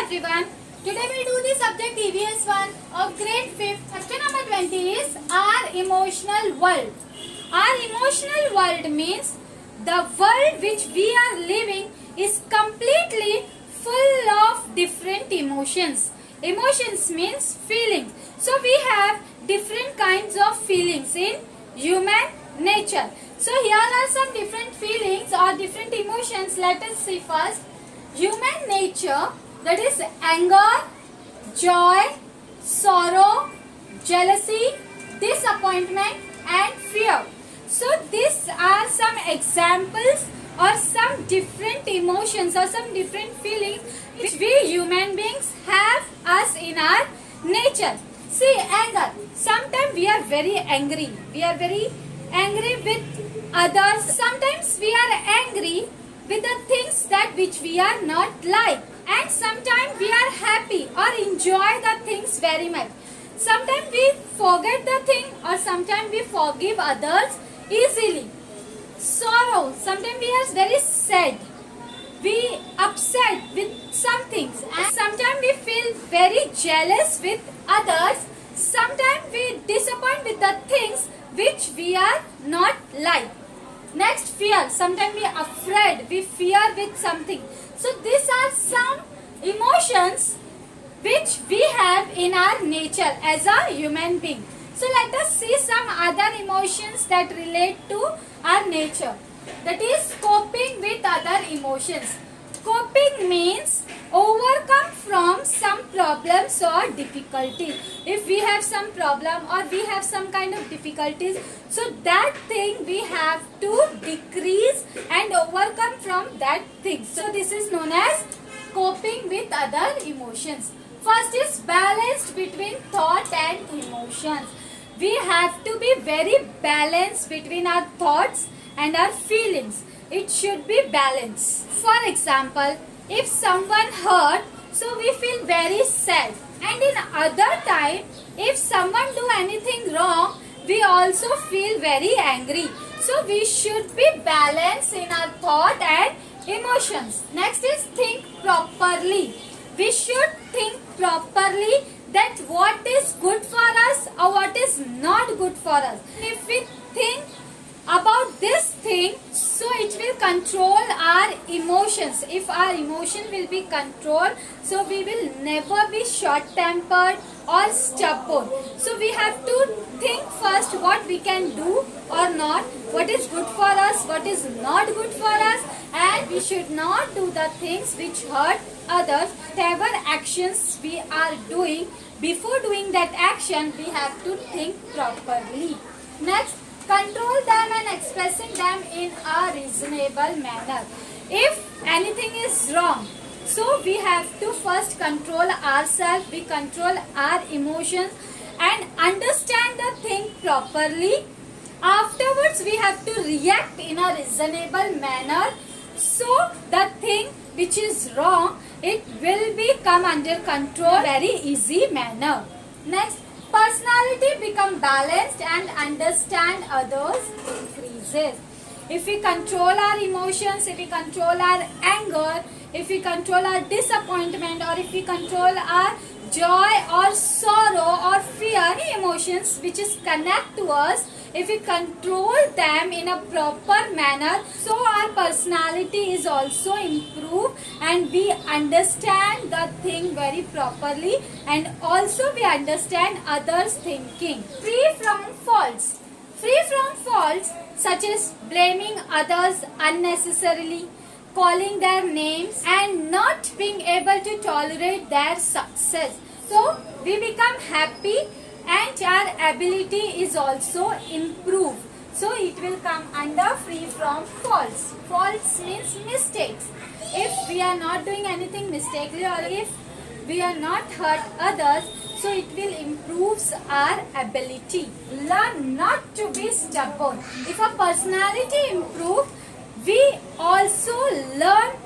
everyone. Today we do the subject EVS 1 of grade 5th. Chapter number 20 is our emotional world. Our emotional world means the world which we are living is completely full of different emotions. Emotions means feelings. So we have different kinds of feelings in human nature. So here are some different feelings or different emotions. Let us see first. Human nature, that is anger, joy, sorrow, jealousy, disappointment and fear. So these are some examples or some different emotions or some different feelings which we human beings have us in our nature. See, anger. Sometimes we are very angry. We are very angry with others. Sometimes we are angry with the things that which we are not like. And sometimes we are happy or enjoy the things very much. Sometimes we forget the thing or sometimes we forgive others easily. Sorrow. Sometimes we are very sad. We upset with some things. And sometimes we feel very jealous with others. Sometimes we disappoint with the things which we are not like. Next, fear. Sometimes we are afraid. We fear with something. So these are some emotions which we have in our nature as a human being. So let us see some other emotions that relate to our nature. That is coping with other emotions. Coping means overcome from some problems or difficulties. If we have some problem or we have some kind of difficulties, so that thing we have to decrease and overcome from that thing. So this is known as coping with other emotions. First is balanced between thought and emotions. We have to be very balanced between our thoughts and our feelings. It should be balanced. For example, if someone hurt, so we feel very sad. And in other time, if someone do anything wrong, we also feel very angry. So we should be balanced in our thought and emotions. Next is think properly. We should think properly that what is good for us or what is not good for us. If we think about this thing, so it will control our emotions. If our emotion will be controlled, so we will never be short-tempered or stubborn. So we have to think first what we can do or not, what is good for us, what is not good for us, and we should not do the things which hurt others. Whatever actions we are doing, before doing that action, we have to think properly. Next, control them and expressing them in a reasonable manner. If anything is wrong, so we have to first control ourselves, we control our emotions and understand the thing properly. Afterwards, we have to react in a reasonable manner. So the thing which is wrong, it will be come under control very easy manner. Next, personality become balanced and understand others increases. If we control our emotions, if we control our anger, if we control our disappointment or if we control our joy or sorrow or fear, any emotions which is connect to us, if we control them in a proper manner, so our personality is also improved and we understand the thing very properly and also we understand others' thinking. Free from faults. Free from faults such as blaming others unnecessarily, calling their names and not being able to tolerate their success. So we become happy and our ability is also improved. So it will come under free from faults. Faults means mistakes. If we are not doing anything mistakenly or if we are not hurt others, so it will improve our ability. Learn not to be stubborn. If a personality improves, we also learn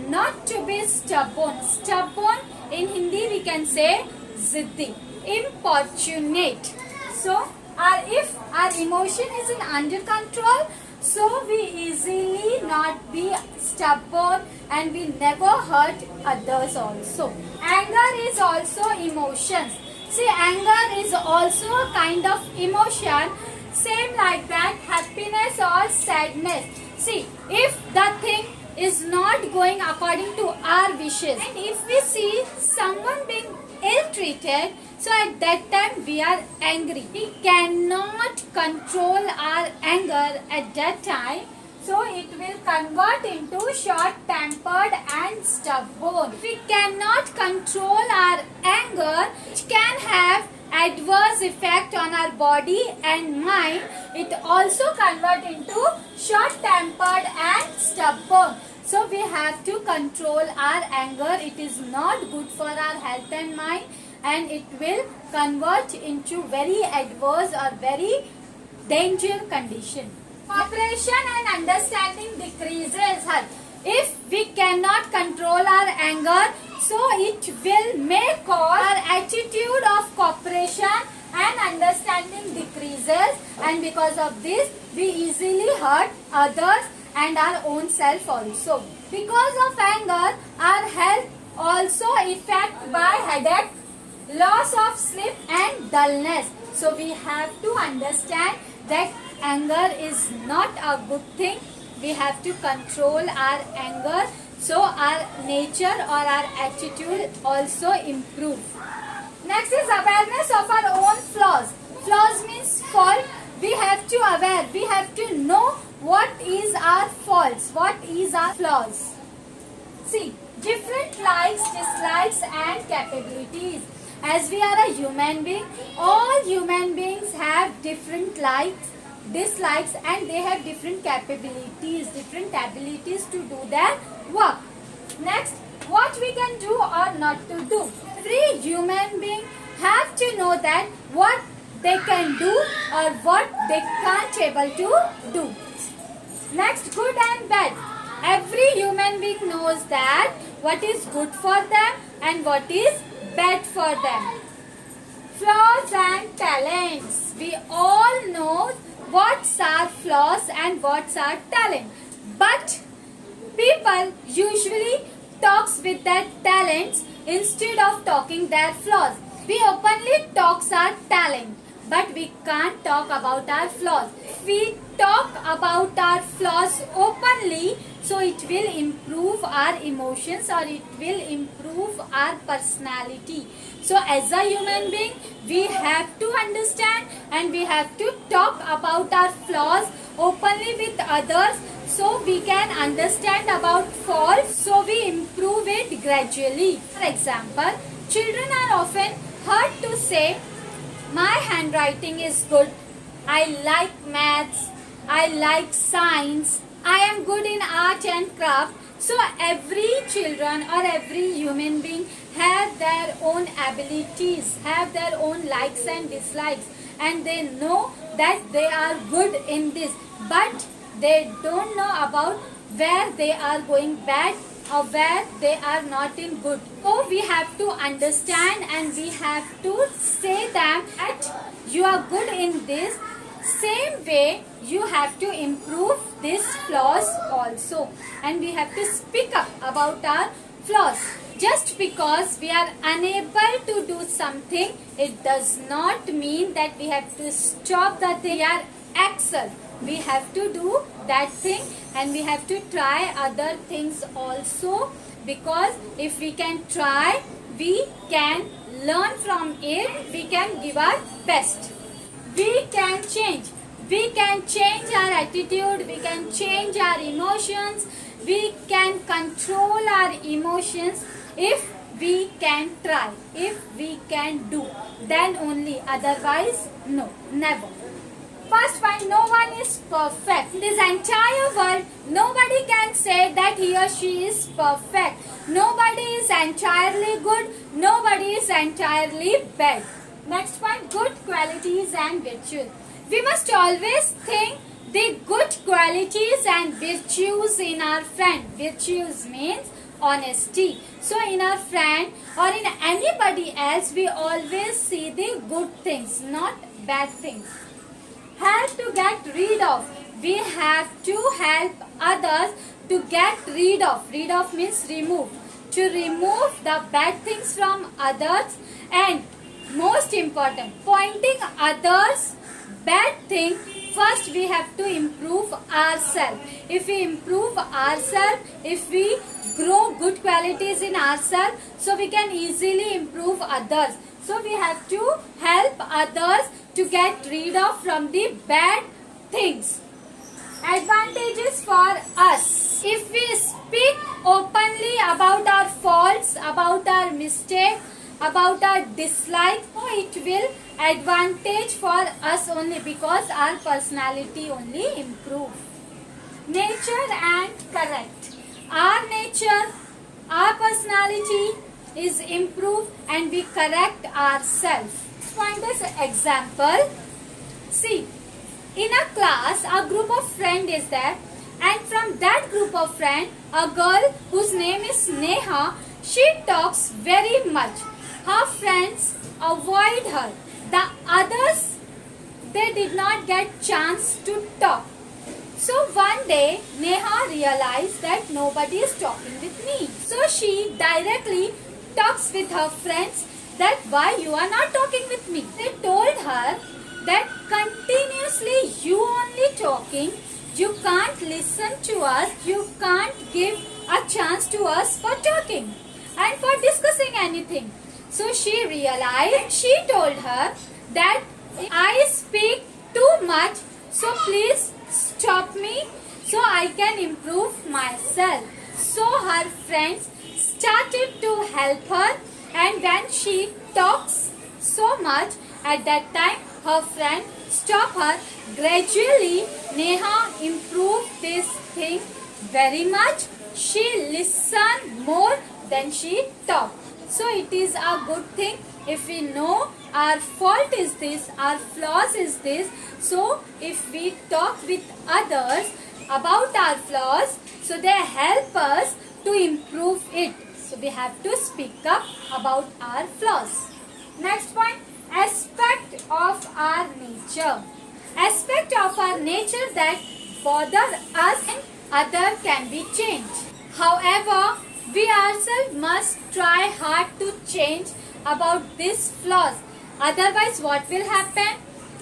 not to be stubborn. Stubborn in Hindi we can say ziddi, importunate. So if our emotion is in under control, so we easily not be stubborn and we never hurt others also. Anger is also emotions. See, anger is also a kind of emotion, same like that happiness or sadness. See, if the thing is not going according to our wishes and if we see someone being ill treated, so at that time we are angry. We cannot control our anger at that time, so it will convert into short-tempered and stubborn. If we cannot control our anger, it can have adverse effect on our body and mind. It also convert into short-tempered and stubborn. So we have to control our anger. It is not good for our health and mind, and it will convert into very adverse or very danger condition. Cooperation and understanding decreases her. If we cannot control our anger, so it will may cause our attitude of cooperation and understanding decreases, and because of this we easily hurt others and our own self also. Because of anger, our health also affected by headache, loss of sleep and dullness. So we have to understand that anger is not a good thing. We have to control our anger so our nature or our attitude also improve. Next is awareness of our own flaws. Flaws means fault. We have to aware, we have to know what is our faults, what is our flaws. See, different likes, dislikes and capabilities. As we are a human being, all human beings have different likes, dislikes and they have different capabilities, different abilities to do their work. Next, what we can do or not to do. Every human being have to know that what they can do or what they can't able to do. Next, good and bad. Every human being knows that what is good for them and what is bad for them. Flaws and talents. We all know what's our flaws and what's our talent. But people usually talks with their talents instead of talking their flaws. We openly talks our talent, but we can't talk about our flaws. If we talk about our flaws openly, so it will improve our emotions or it will improve our personality. So as a human being, we have to understand and we have to talk about our flaws openly with others so we can understand about faults, so we improve it gradually. For example, children are often heard to say, my handwriting is good, I like maths, I like science, I am good in art and craft. So every children or every human being have their own abilities, have their own likes and dislikes, and they know that they are good in this, but they don't know about where they are going bad or where they are not in good. So we have to understand and we have to say them that you are good in this. Same way you have to improve these flaws also, and we have to speak up about our flaws. Just because we are unable to do something, it does not mean that we have to stop that we are excel. We have to do that thing and we have to try other things also, because if we can try, we can learn from it, we can give our best. We can change. We can change our attitude, we can change our emotions, we can control our emotions if we can try, if we can do, then only, otherwise no, never. First point, no one is perfect. In this entire world, nobody can say that he or she is perfect. Nobody is entirely good, nobody is entirely bad. Next point, good qualities and virtues. We must always think the good qualities and virtues in our friend. Virtues means honesty. So in our friend or in anybody else, we always see the good things, not bad things. Help to get rid of. we have to help others to get rid of. Rid of means remove. To remove the bad things from others, and most important, pointing others bad thing, first we have to improve ourselves. If we improve ourselves, if we grow good qualities in ourselves, so we can easily improve others. So we have to help others to get rid of from the bad things. Advantages for us. If we speak openly about our faults, about our mistakes, about our dislike, it will advantage for us only, because our personality only improve. Nature and correct. Our nature, our personality is improved and we correct ourselves. Point is example. See, in a class, a group of friends is there, and from that group of friends, a girl whose name is Neha, she talks very much. Her friends avoid her. The others, they did not get chance to talk. So one day, Neha realized that nobody is talking with me. So she directly talks with her friends that why you are not talking with me. They told her that continuously you only talking, you can't listen to us, you can't give a chance to us for talking and for discussing anything. So she realized, she told her that I speak too much, so please stop me so I can improve myself. So her friends started to help her, and when she talks so much, at that time her friend stopped her. Gradually Neha improved this thing very much. She listened more than she talked. So it is a good thing if we know our fault is this, our flaws is this. So if we talk with others about our flaws, so they help us to improve it. So we have to speak up about our flaws. Next point, aspect of our nature. Aspect of our nature that bother us and other can be changed. However, we ourselves must try hard to change about these flaws. Otherwise, what will happen?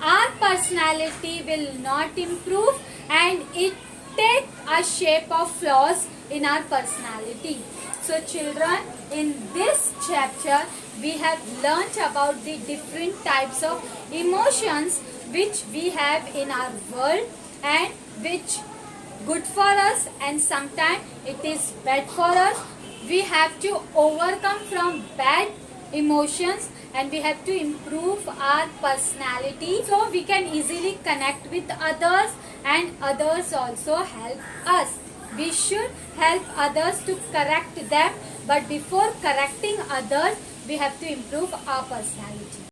Our personality will not improve and it take a shape of flaws in our personality. So children, in this chapter, we have learnt about the different types of emotions which we have in our world and which good for us and sometimes it is bad for us. We have to overcome from bad emotions and we have to improve our personality so we can easily connect with others and others also help us. We should help others to correct them, but before correcting others, we have to improve our personality.